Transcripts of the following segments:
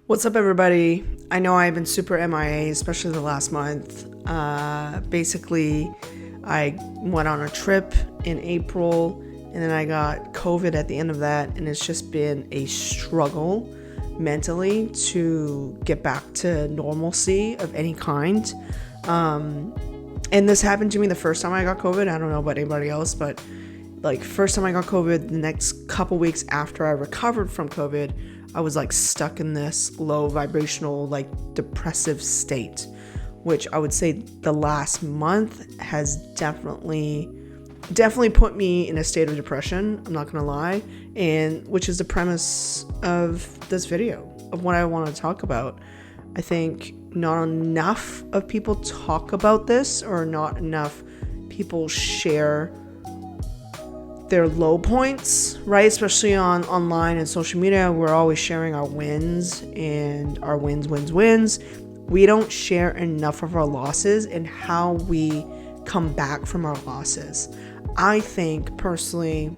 What's up, everybody? I know I've been super MIA, especially the last month. Basically, I went on a trip in April, and then I got COVID at the end of that, and it's just been a struggle mentally to get back to normalcy of any kind. And this happened to me the first time I got COVID. I don't know about anybody else, but first time I got COVID, the next couple weeks after I recovered from COVID, I was stuck in this low vibrational, depressive state, which I would say the last month has definitely put me in a state of depression. I'm not gonna lie, and which is the premise of this video, of what I want to talk about. I think not enough of people talk about this, or not enough people share their low points, right? Especially online and social media, we're always sharing our wins and our wins. We don't share enough of our losses and how we come back from our losses. I think personally,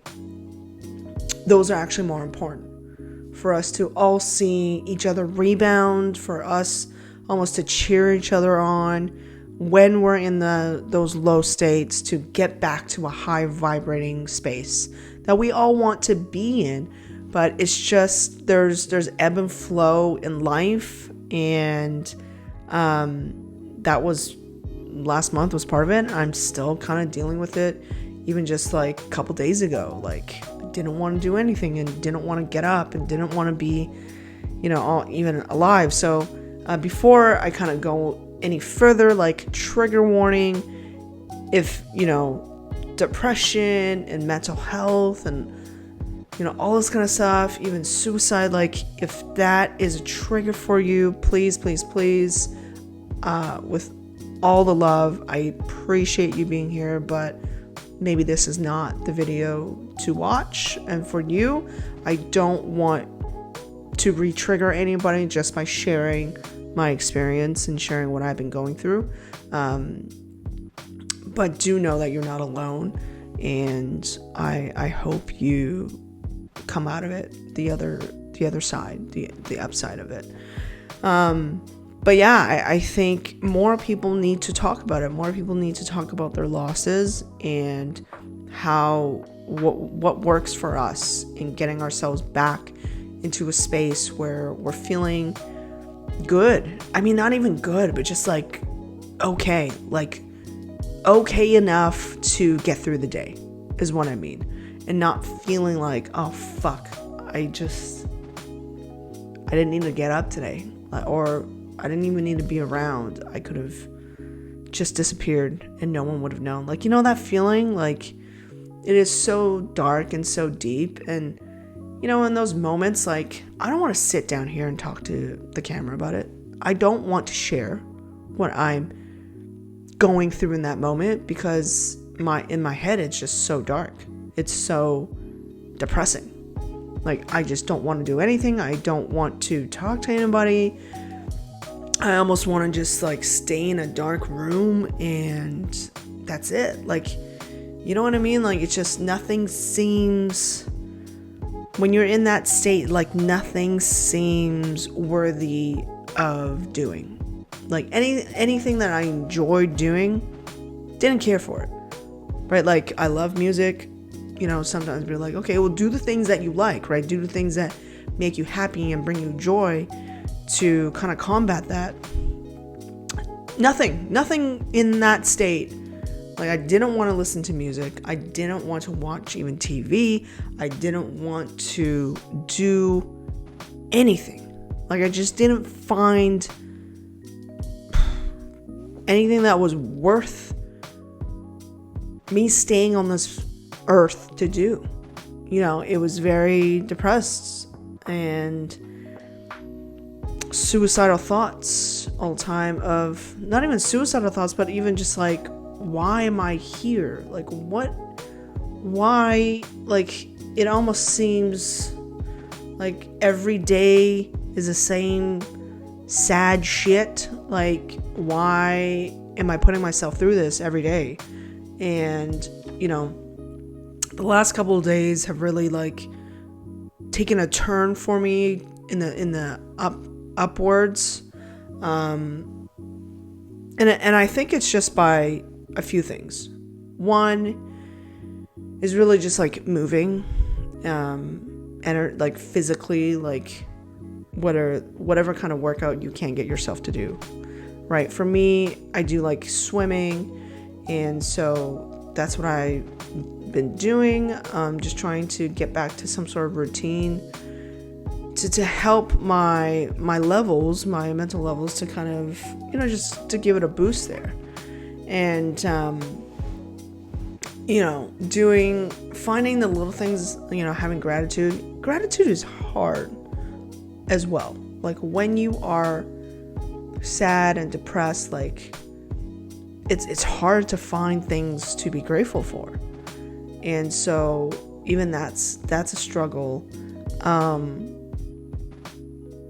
those are actually more important for us to all see each other rebound, for us almost to cheer each other on when we're in those low states, to get back to a high vibrating space that we all want to be in. But it's just there's ebb and flow in life, and that was last month was part of it. I'm still kind of dealing with it, even just a couple days ago. I didn't want to do anything and didn't want to get up and didn't want to be even alive. So before I kind of go any further, trigger warning, if depression and mental health and all this kind of stuff, even suicide, if that is a trigger for you, please with all the love, I appreciate you being here, but maybe this is not the video to watch. And for you, I don't want to re-trigger anybody just by sharing my experience and sharing what I've been going through, but do know that you're not alone, and I hope you come out of it the other side, the upside of it. But yeah, I think more people need to talk about it. More people need to talk about their losses and what works for us in getting ourselves back into a space where we're feeling good. I mean, not even good, but just okay enough to get through the day is what I mean. And not feeling oh fuck, I didn't need to get up today, or I didn't even need to be around. I could have just disappeared and no one would have known. That feeling, it is so dark and so deep. And in those moments, I don't want to sit down here and talk to the camera about it. I don't want to share what I'm going through in that moment, because in my head, it's just so dark. It's so depressing. I just don't want to do anything. I don't want to talk to anybody. I almost want to just stay in a dark room and that's it. You know what I mean? It's just nothing seems... When you're in that state, nothing seems worthy of doing. Anything that I enjoyed doing, didn't care for it, right? I love music, sometimes we're okay, well, do the things that you like, right? Do the things that make you happy and bring you joy to kind of combat that. Nothing in that state. I didn't want to listen to music. I didn't want to watch even TV. I didn't want to do anything. I just didn't find anything that was worth me staying on this earth to do. It was very depressed and suicidal thoughts all the time, of not even suicidal thoughts, but even just why am I here? Why? It almost seems every day is the same sad shit. Why am I putting myself through this every day? And, the last couple of days have really taken a turn for me in the upwards. And I think it's just by a few things. One is really just like moving, and like physically, like whatever kind of workout you can get yourself to do, right? For me, I do like swimming, and so that's what I've been doing. Just trying to get back to some sort of routine to help my levels, my mental levels, to kind of, just to give it a boost there. And finding the little things, having gratitude is hard as well. Like when you are sad and depressed, like it's hard to find things to be grateful for. And so even that's a struggle.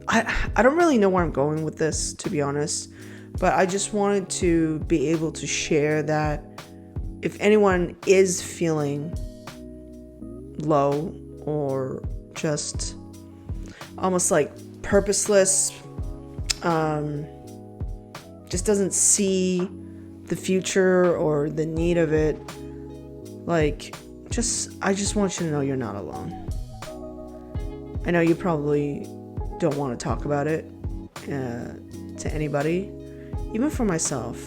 I don't really know where I'm going with this, to be honest, but I just wanted to be able to share that if anyone is feeling low or just almost like purposeless, just doesn't see the future or the need of it, like I just want you to know you're not alone. I know you probably don't want to talk about it to anybody. Even for myself,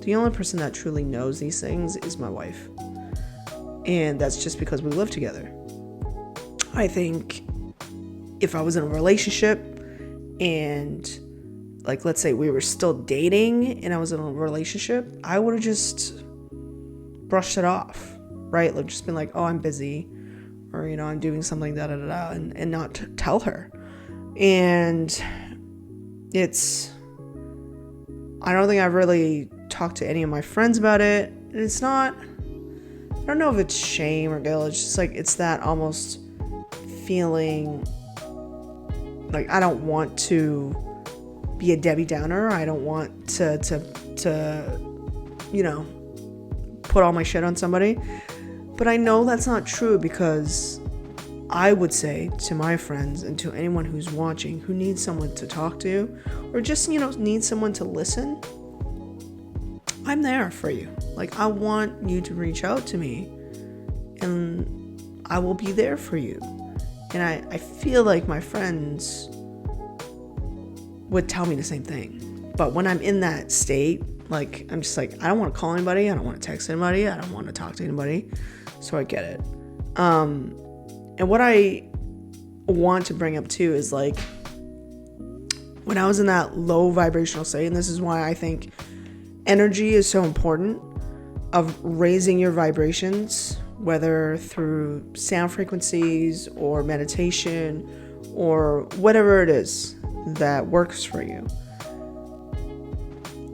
the only person that truly knows these things is my wife, and that's just because we live together. I think if I was in a relationship and, like, let's say we were still dating and I was in a relationship, I would have just brushed it off, right? Like just been like, oh, I'm busy, or I'm doing something, and not tell her. And I don't think I've really talked to any of my friends about it. And it's not, I don't know if it's shame or guilt. It's just like, it's that almost feeling like I don't want to be a Debbie Downer. I don't want to put all my shit on somebody. But I know that's not true, because I would say to my friends and to anyone who's watching who needs someone to talk to, or just, needs someone to listen, I'm there for you. Like, I want you to reach out to me and I will be there for you. And I feel like my friends would tell me the same thing. But when I'm in that state, like, I'm just like, I don't want to call anybody. I don't want to text anybody. I don't want to talk to anybody. So I get it. And what I want to bring up too is, like, when I was in that low vibrational state, and this is why I think energy is so important, of raising your vibrations, whether through sound frequencies or meditation or whatever it is that works for you.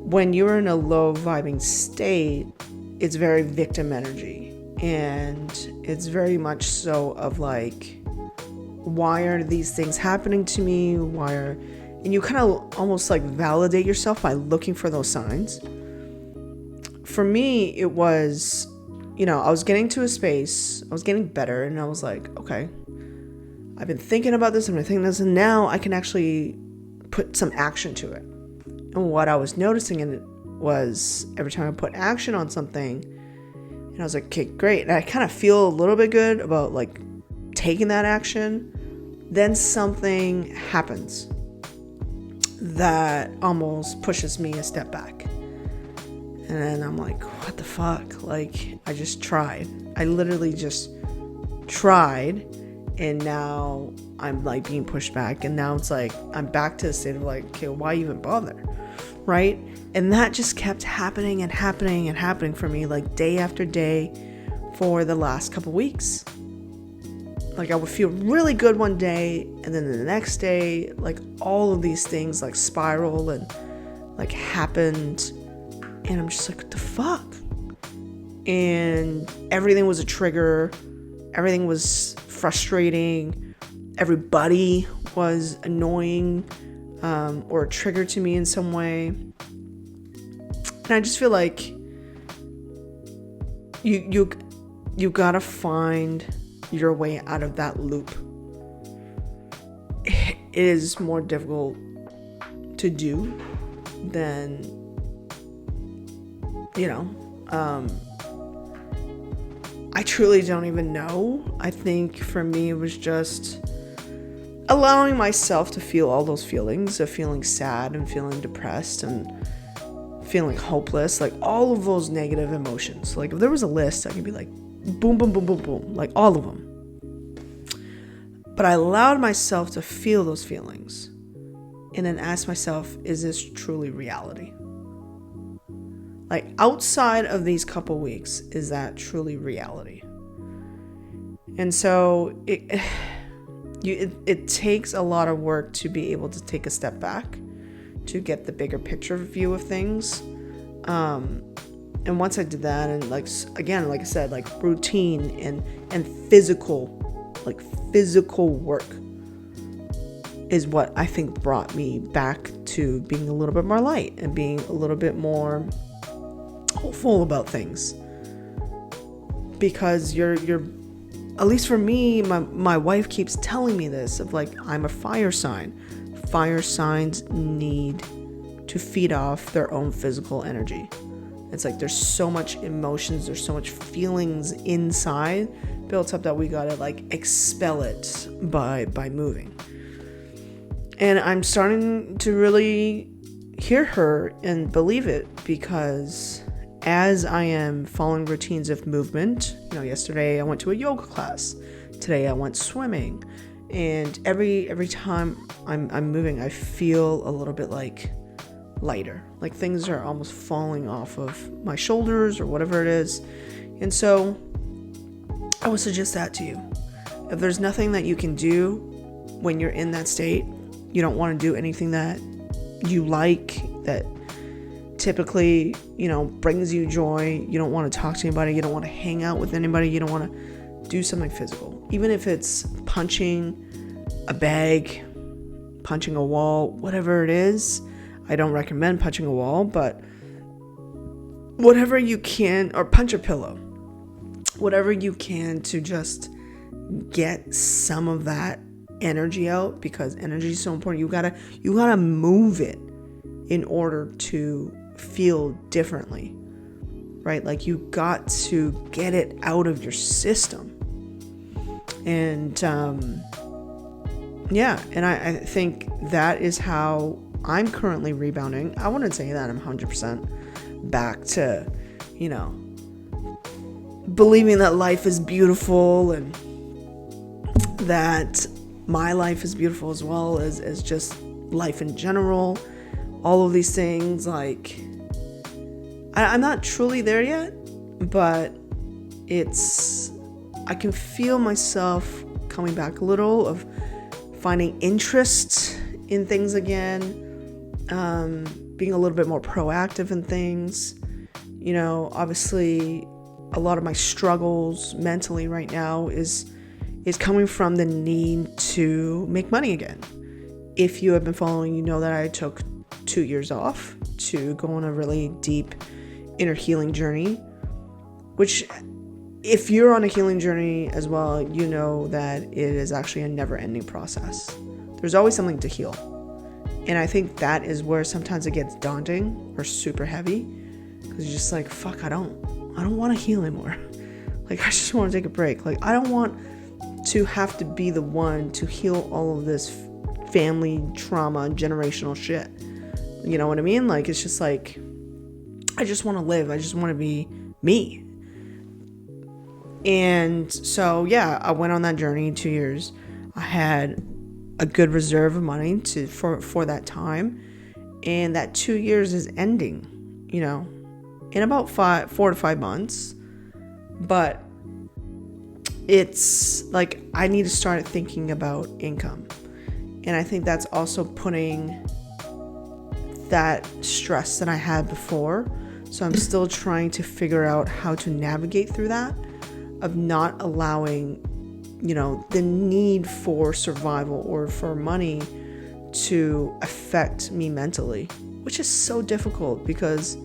When you're in a low vibing state, it's very victim energy. And it's very much so of like, why are these things happening to me? And you kind of almost like validate yourself by looking for those signs. For me, it was, I was getting to a space, I was getting better, and I was like, okay, I've been thinking about this, and now I can actually put some action to it. And what I was noticing in it was every time I put action on something, and I was like, okay, great. And I kind of feel a little bit good about like taking that action. Then something happens that almost pushes me a step back. And then I'm like, what the fuck? Like, I just tried. I literally just tried. And now I'm like being pushed back. And now it's like, I'm back to the state of like, okay, why even bother? Right? And that just kept happening and happening and happening for me, like day after day for the last couple weeks. Like, I would feel really good one day, and then the next day, like, all of these things like spiral and like happened, and I'm just like, what the fuck? And everything was a trigger, everything was frustrating, everybody was annoying, or a trigger to me in some way. And I just feel like you gotta find your way out of that loop. It is more difficult to do, then, I truly don't even know. I think for me, it was just allowing myself to feel all those feelings of feeling sad and feeling depressed and feeling hopeless, like all of those negative emotions. Like if there was a list, I could be like, boom, boom, boom, boom, boom, like all of them. But I allowed myself to feel those feelings and then ask myself, is this truly reality? Like outside of these couple weeks, is that truly reality? And so it takes a lot of work to be able to take a step back, to get the bigger picture view of things. And once I did that, and like I said, like routine and physical work is what I think brought me back to being a little bit more light and being a little bit more hopeful about things. Because you're at least for me, my wife keeps telling me this of like, I'm a fire sign. Fire signs need to feed off their own physical energy. It's like there's so much emotions, there's so much feelings inside built up that we gotta like expel it by moving. And I'm starting to really hear her and believe it, because as I am following routines of movement, yesterday I went to a yoga class, today I went swimming, and every time I'm moving, I feel a little bit like lighter, like things are almost falling off of my shoulders or whatever it is. And so I would suggest that to you. If there's nothing that you can do when you're in that state, you don't want to do anything that you like, that typically, brings you joy. You don't want to talk to anybody. You don't want to hang out with anybody. You don't want to do something physical. Even if it's punching a bag, punching a wall, whatever it is. I don't recommend punching a wall, but whatever you can, or punch a pillow, whatever you can to just get some of that energy out, because energy is so important. You gotta move it in order to feel differently, right? Like you got to get it out of your system. And I think that is how I'm currently rebounding. I wouldn't say that I'm 100% back to, believing that life is beautiful and that my life is beautiful as well as just life in general. All of these things, like, I'm not truly there yet, but I can feel myself coming back a little, of finding interest in things again, being a little bit more proactive in things. Obviously a lot of my struggles mentally right now is coming from the need to make money again. If you have been following, you know that I took 2 years off to go on a really deep inner healing journey, which, if you're on a healing journey as well, you know that it is actually a never-ending process. There's always something to heal. And I think that is where sometimes it gets daunting or super heavy, because you're just like, fuck, I don't want to heal anymore. Like, I just want to take a break. Like, I don't want to have to be the one to heal all of this family trauma, generational shit. You know what I mean? Like, it's just like, I just want to live. I just want to be me. And so, yeah, I went on that journey 2 years. I had a good reserve of money for that time. And that 2 years is ending, in about 4 to 5 months. But it's like, I need to start thinking about income. And I think that's also putting that stress that I had before. So I'm still trying to figure out how to navigate through that, of not allowing, the need for survival or for money to affect me mentally, which is so difficult, because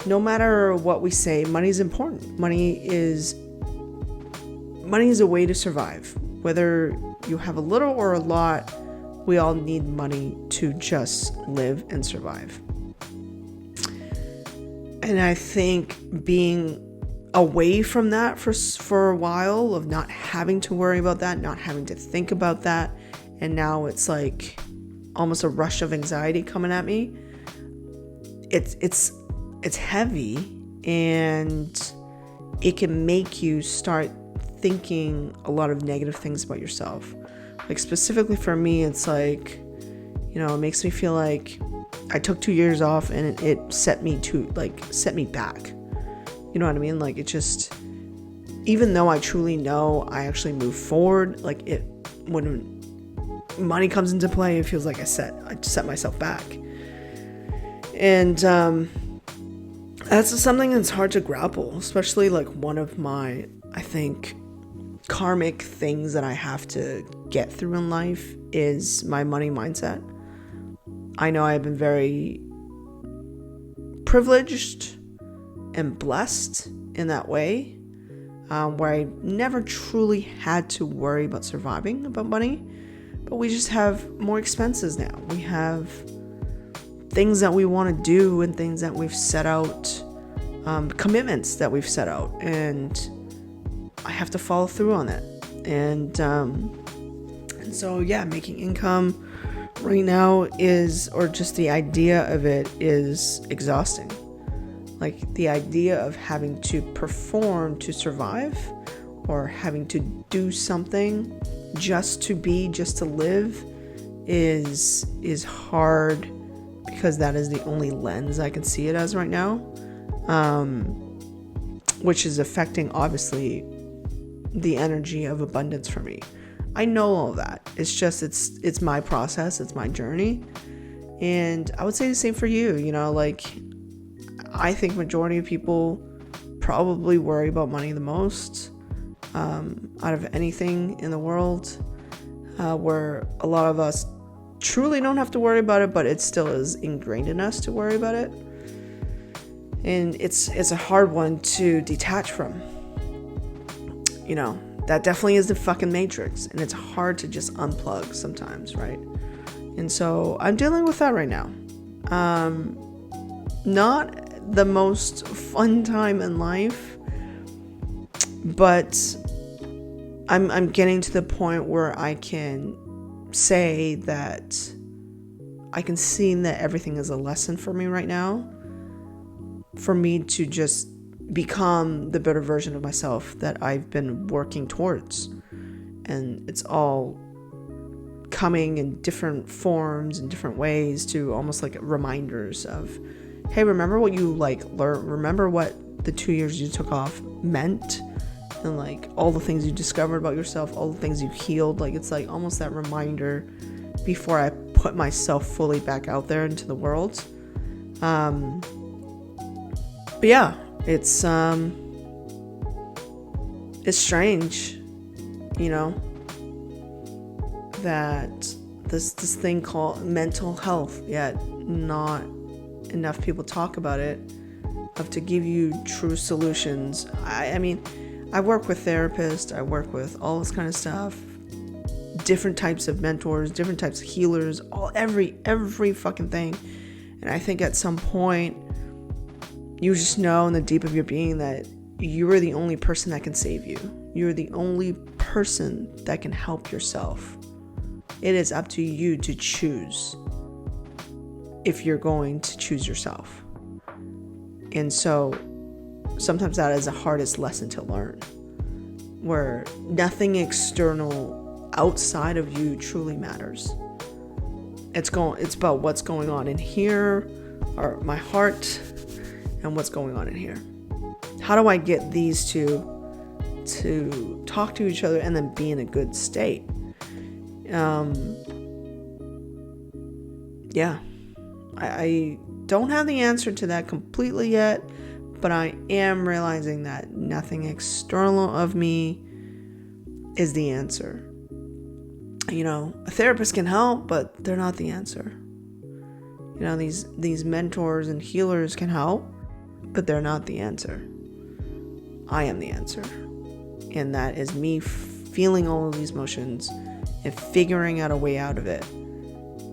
no matter what we say, money is important. Money is a way to survive. Whether you have a little or a lot, We all need money to just live and survive. And I think being away from that for a while, of not having to worry about that, not having to think about that, and now it's like almost a rush of anxiety coming at me. It's heavy, and it can make you start thinking a lot of negative things about yourself. Like specifically for me, it's like, it makes me feel like I took 2 years off and it set me back. You know what I mean? Like, it just, even though I truly know I actually move forward, like when money comes into play, it feels like I set myself back. And that's something that's hard to grapple, especially like one of my, I think, karmic things that I have to get through in life is my money mindset. I know I've been very privileged and blessed in that way, where I never truly had to worry about surviving about money, but we just have more expenses now. We have things that we want to do and things that we've set out, commitments that we've set out, and I have to follow through on that. And so making income right now or just the idea of it is exhausting. Like, the idea of having to perform to survive, or having to do something just to live is hard, because that is the only lens I can see it as right now, which is affecting, obviously, the energy of abundance for me. I know all that. It's just, it's my process. It's my journey. And I would say the same for you. I think majority of people probably worry about money the most, out of anything in the world, where a lot of us truly don't have to worry about it, but it still is ingrained in us to worry about it. And it's a hard one to detach from. That definitely is the fucking matrix, and it's hard to just unplug sometimes, right? And so I'm dealing with that right now. Not the most fun time in life, but I'm getting to the point where I can say that I can see that everything is a lesson for me right now, for me to just become the better version of myself that I've been working towards. And it's all coming in different forms and different ways, to almost like reminders of, hey, remember what you learned, remember what the 2 years you took off meant, and like all the things you discovered about yourself, all the things you healed. Like, it's like almost that reminder before I put myself fully back out there into the world. But yeah, it's strange, that this thing called mental health, yet not enough people talk about it, of to give you true solutions. I mean, I work with therapists, I work with all this kind of stuff, different types of mentors, different types of healers, every fucking thing. And I think at some point, you just know in the deep of your being that you are the only person that can save you. You're the only person that can help yourself. It is up to you to choose if you're going to choose yourself. And so sometimes that is the hardest lesson to learn, where nothing external outside of you truly matters. It's about what's going on in here, or my heart, and what's going on in here. How do I get these two to talk to each other and then be in a good state? I don't have the answer to that completely yet, but I am realizing that nothing external of me is the answer. A therapist can help, but they're not the answer. These mentors and healers can help, but they're not the answer. I am the answer. And that is me feeling all of these emotions and figuring out a way out of it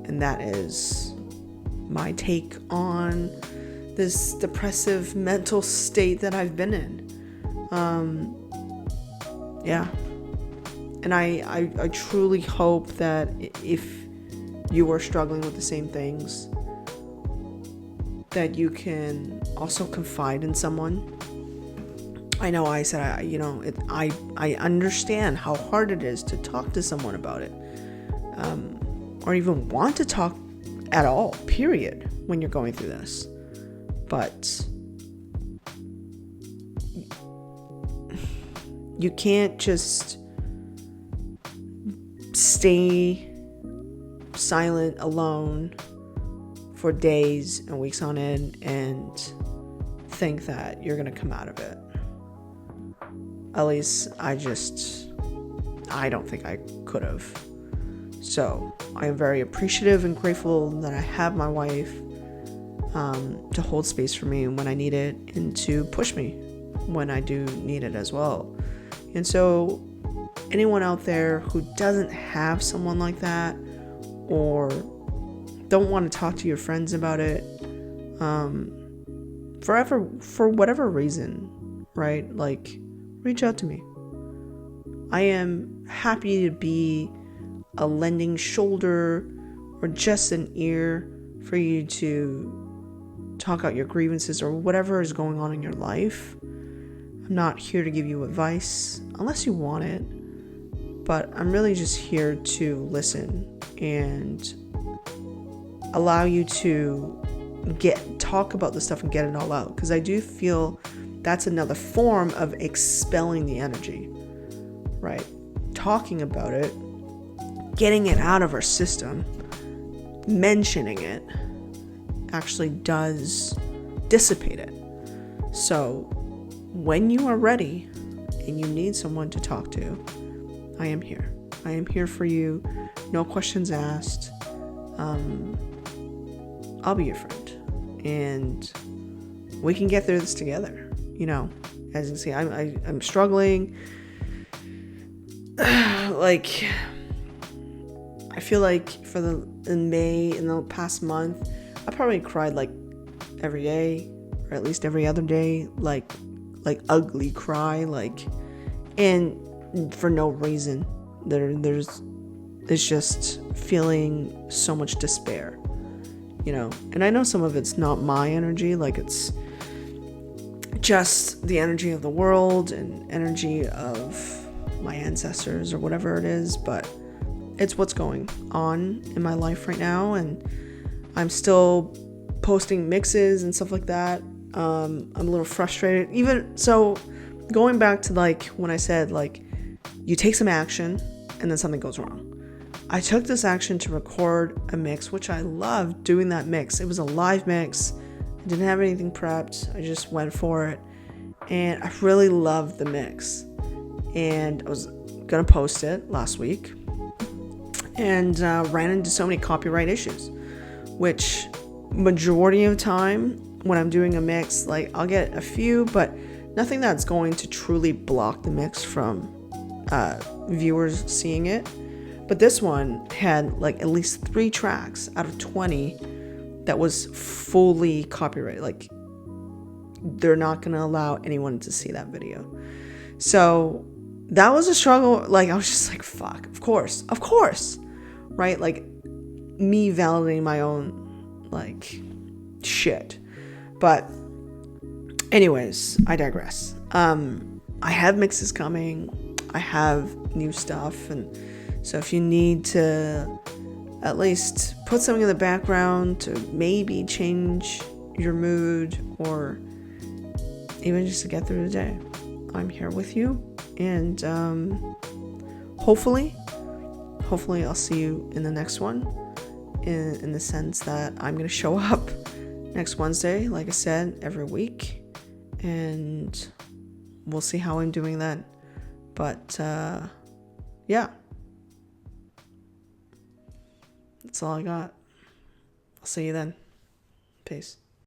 And that is my take on this depressive mental state that I've been in. Yeah. And I truly hope that if you are struggling with the same things, that you can also confide in someone. I know I said, I understand how hard it is to talk to someone about it, or even want to talk at all, period, when you're going through this. But you can't just stay silent alone for days and weeks on end and think that you're going to come out of it. At least I don't think I could have. So I am very appreciative and grateful that I have my wife to hold space for me when I need it and to push me when I do need it as well. And so anyone out there who doesn't have someone like that, or don't want to talk to your friends about it, for whatever reason, right? Like, reach out to me. I am happy to be a lending shoulder or just an ear for you to talk out your grievances or whatever is going on in your life. I'm not here to give you advice unless you want it, but I'm really just here to listen and allow you to talk about the stuff and get it all out, because I do feel that's another form of expelling the energy, right? Talking about it, getting it out of our system, mentioning it actually does dissipate it. So when you are ready and you need someone to talk to, I am here. I am here for you. No questions asked. I'll be your friend, and we can get through this together. You know, as you can see, I'm struggling. Like, I feel like in the past month, I probably cried like every day, or at least every other day, like ugly cry, and for no reason. It's just feeling so much despair, you know. And I know some of it's not my energy, like it's just the energy of the world and energy of my ancestors or whatever it is, but it's what's going on in my life right now. And I'm still posting mixes and stuff like that. I'm a little frustrated. Even so, going back to like when I said like you take some action and then something goes wrong. I took this action to record a mix, which I loved doing that mix. It was a live mix. I didn't have anything prepped. I just went for it. And I really loved the mix. And I was going to post it last week. And ran into so many copyright issues, which majority of the time when I'm doing a mix, like I'll get a few, but nothing that's going to truly block the mix from viewers seeing it. But this one had like at least 3 tracks out of 20 that was fully copyrighted. Like, they're not going to allow anyone to see that video. So that was a struggle. Like, I was just like, fuck, of course, right? Like, me validating my own like shit. But anyways, I digress. I have mixes coming. I have new stuff, and so if you need to at least put something in the background to maybe change your mood, or even just to get through the day, I'm here with you. And hopefully I'll see you in the next one, in the sense that I'm going to show up next Wednesday, like I said, every week, and we'll see how I'm doing then. But yeah, that's all I got. I'll see you then. Peace.